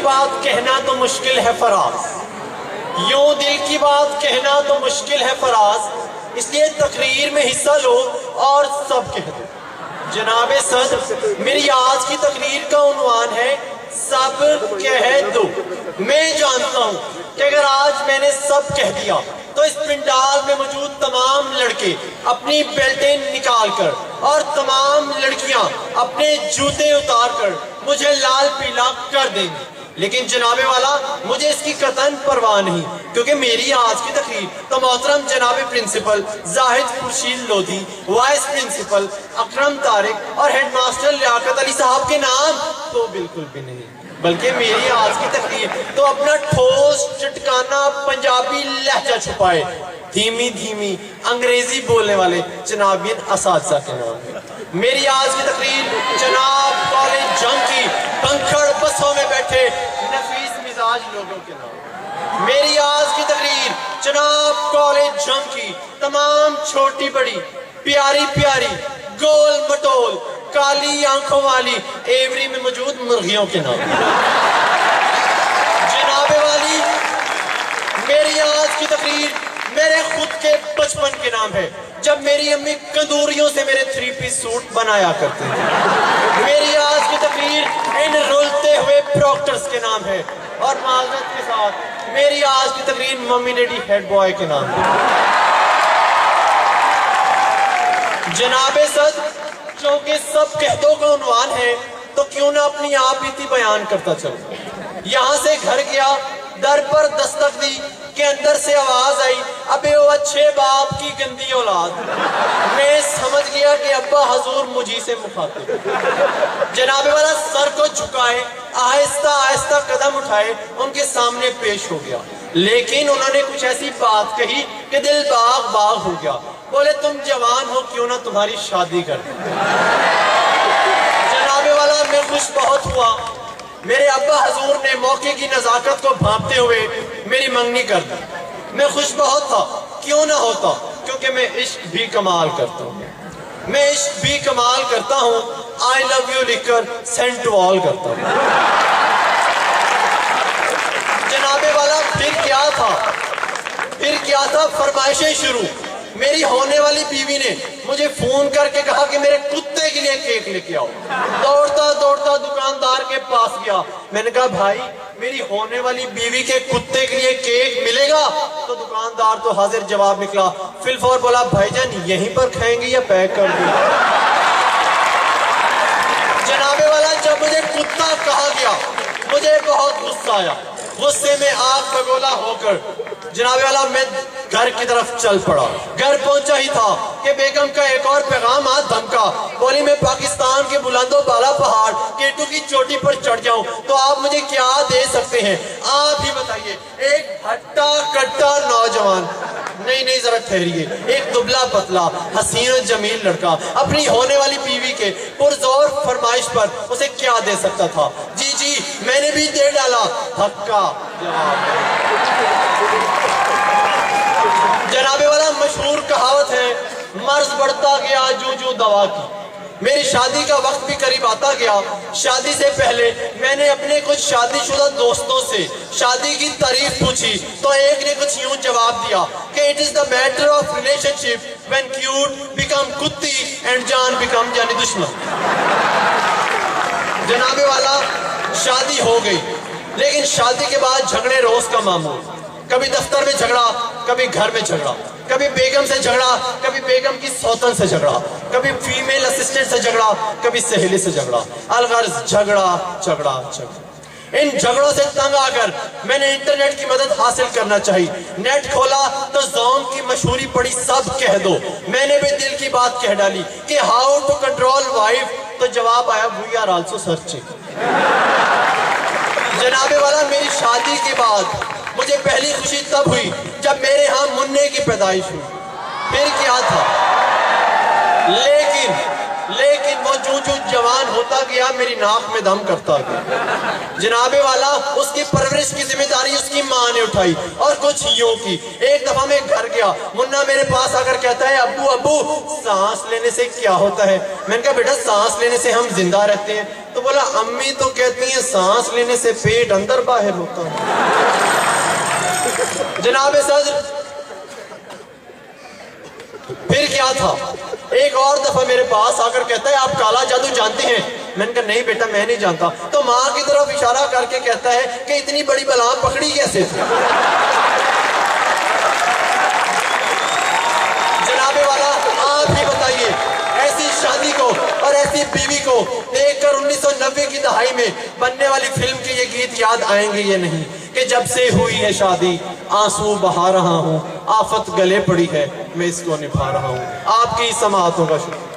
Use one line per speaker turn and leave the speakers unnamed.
کی بات کہنا تو مشکل ہے فراز، یوں دل کی بات کہنا تو مشکل ہے فراز، اس لیے تقریر میں حصہ لو اور سب کہہ دو۔ جناب صدر، میری آج کی تقریر کا عنوان ہے سب کہہ دو۔ میں جانتا ہوں کہ اگر آج میں نے سب کہہ دیا تو اس پنڈال میں موجود تمام لڑکے اپنی بیلٹیں نکال کر اور تمام لڑکیاں اپنے جوتے اتار کر مجھے لال پیلا کر دیں گے، لیکن جناب والا مجھے اس کی قطعاً پرواہ نہیں، کیونکہ میری آج کی تقریر تو محترم جناب پرنسپل زاہد خورشید لودھی، وائس پرنسپل اکرم طارق اور ہیڈ ماسٹر لیاقت علی صاحب کے نام تو بالکل بھی نہیں، بلکہ میری آج کی تقریر تو اپنا ٹھوس چٹکانا پنجابی لہجہ چھپائے دھیمی دھیمی انگریزی بولنے والے جنابین اساتذہ کے نام ہے۔ میری آج کی تقریر جناب کالج جنگ کی پنکھڑ بسوں میں بیٹھے نفیس مزاج لوگوں کے نام۔ میری آج کی تقریر جناب کالج جنگ کی تمام چھوٹی بڑی پیاری پیاری گول مٹول کالی آنکھوں والی ایوری میں موجود مرغیوں کے نام۔ جناب والی، میری آج کی تقریر میرے خود کے بچپن کے نام ہے، جب میری امی کندوریوں سے میرے 3 پیس سوٹ بنایا کرتے ہیں۔ میری آج کی تقریر ان رولتے ہوئے پروکٹرز کے نام ہے، اور معذرت کے ساتھ میری آج کی تقریر ممی ڈیڈی ہیڈ بوائے کے نام ہے۔ جناب صدر، چونکہ سب کہہ دو کا عنوان ہے تو کیوں نہ اپنی آپ ہی بیان کرتا چلوں۔ یہاں سے گھر گیا، در پر دستک دی کہ اندر سے آواز آئی، ابے وہ اچھے باپ کی گندی اولاد۔ میں سمجھ گیا کہ ابا حضور مجھے سے مخاطب۔ جناب والا سر کو جھکائے، آہستہ آہستہ قدم اٹھائے، ان کے سامنے پیش ہو گیا، لیکن انہوں نے کچھ ایسی بات کہی کہ دل باغ باغ ہو گیا۔ بولے تم جوان ہو، کیوں نہ تمہاری شادی کر دیں۔ جناب والا میں خوش بہت ہوا، میرے ابا حضور نے موقع کی نزاکت کو بھانپتے ہوئے میری منگنی کر دی۔ میں خوش بہت تھا، کیوں نہ ہوتا، کیونکہ میں عشق بھی کمال کرتا ہوں، میں عشق بھی کمال کرتا ہوں، I love you لکھ کر سینڈ ٹو آل کرتا ہوں۔ جناب والا پھر کیا تھا فرمائشیں شروع۔ میری ہونے والی بیوی نے مجھے فون کر کے کہا کہ میرے کتے کے لیے کیک لے کے آؤ۔ دوڑتا دوڑتا دکاندار کے پاس گیا، میں نے کہا بھائی میری ہونے والی بیوی کے کتے کے لیے کیک ملے گا؟ تو دکاندار تو حاضر جواب نکلا، فی الفور بولا بھائی جان یہیں پر کھائیں گے یا پیک کر دیں؟ جناب والا جب مجھے کتا کہا گیا مجھے بہت غصہ آیا، غصے میں آگ بگولا ہو کر جناب والا میں گھر کی طرف چل پڑا۔ گھر پہنچا ہی تھا کہ بیگم کا ایک اور پیغام آج دھمکا، بولی میں پاکستان کے بلند و بالا پہاڑ کیٹو کی چوٹی پر چڑھ جاؤں تو آپ مجھے کیا دے سکتے ہیں؟ آپ ہی بتائیے۔ ایک ہٹا کٹا نوجوان، نہیں ذرا ٹھہریے، ایک دبلا پتلا حسین و جمیل لڑکا اپنی ہونے والی بیوی کے پرزور فرمائش پر اسے کیا دے سکتا تھا؟ جی میں نے بھی دے ڈالا، حقا جواب۔ جناب والا مشہور کہاوت ہے، مرض بڑھتا گیا جو دوا کی۔ میری شادی کا وقت بھی قریب آتا گیا۔ شادی سے پہلے میں نے اپنے کچھ شادی شدہ دوستوں سے شادی کی تعریف پوچھی تو ایک نے کچھ یوں جواب دیا کہ it is the matter of relationship when cute become کتی and جان become جانی دشمن۔ جناب والا شادی ہو گئی، لیکن شادی کے بعد جھگڑے روز کا معمول، کبھی دفتر میں جھگڑا، کبھی گھر میں جھگڑا، کبھی بیگم سے جھگڑا، کبھی بیگم کی سوتن سے جھگڑا، کبھی فیمیل اسسٹنٹ سے جھگڑا، کبھی سہیلی سے جھگڑا، الغرض جھگڑا۔ ان جھگڑوں سے تنگ آ کر میں نے انٹرنیٹ کی مدد حاصل کرنا چاہی۔ نیٹ کھولا تو زوم کی مشہوری پڑی سب کہہ دو۔ میں نے بھی دل کی بات کہہ ڈالی کہ ہاؤ ٹو کنٹرول وائف، تو جواب آیا وی آر آلسو سرچنگ۔ جناب والا میری شادی کے بعد مجھے پہلی خوشی تب ہوئی جب میرے ہاں مننے کی پیدائش ہوئی۔ پھر کیا تھا، لیکن وہ جو جوان ہوتا گیا, میری ناک میں دم کرتا گیا. جناب والا اس کی پرورش کی ذمہ داری اس کی ماں نے اٹھائی اور کچھ یوں کی. ایک دفعہ میں گھر گیا, منا میرے پاس آ کر کہتا ہے ابو ابو سانس لینے سے کیا ہوتا ہے؟ میں نے کہا بیٹا سانس لینے سے ہم زندہ رہتے ہیں. تو بولا امی تو کہتی ہیں سانس لینے سے پیٹ اندر باہر ہوتا ہے. جناب صدر پھر کیا تھا, ایک اور دفعہ میرے پاس آ کر کہتا ہے آپ کالا جادو جانتے ہیں؟ میں نے کہا نہیں بیٹا میں نہیں جانتا. تو ماں کی طرف اشارہ کر کے کہتا ہے کہ اتنی بڑی بلا پکڑی کیسے تھی؟ جناب والا آپ ہی بتائیے, ایسی شادی کو اور ایسی بیوی کو دیکھ کر 1990 کی دہائی میں بننے والی فلم کے یہ گیت یاد آئیں گے یہ نہیں کہ جب سے ہوئی ہے شادی آنسو بہا رہا ہوں, آفت گلے پڑی ہے میں اس کو نبھا رہا ہوں. آپ کی سماعتوں کا شکریہ.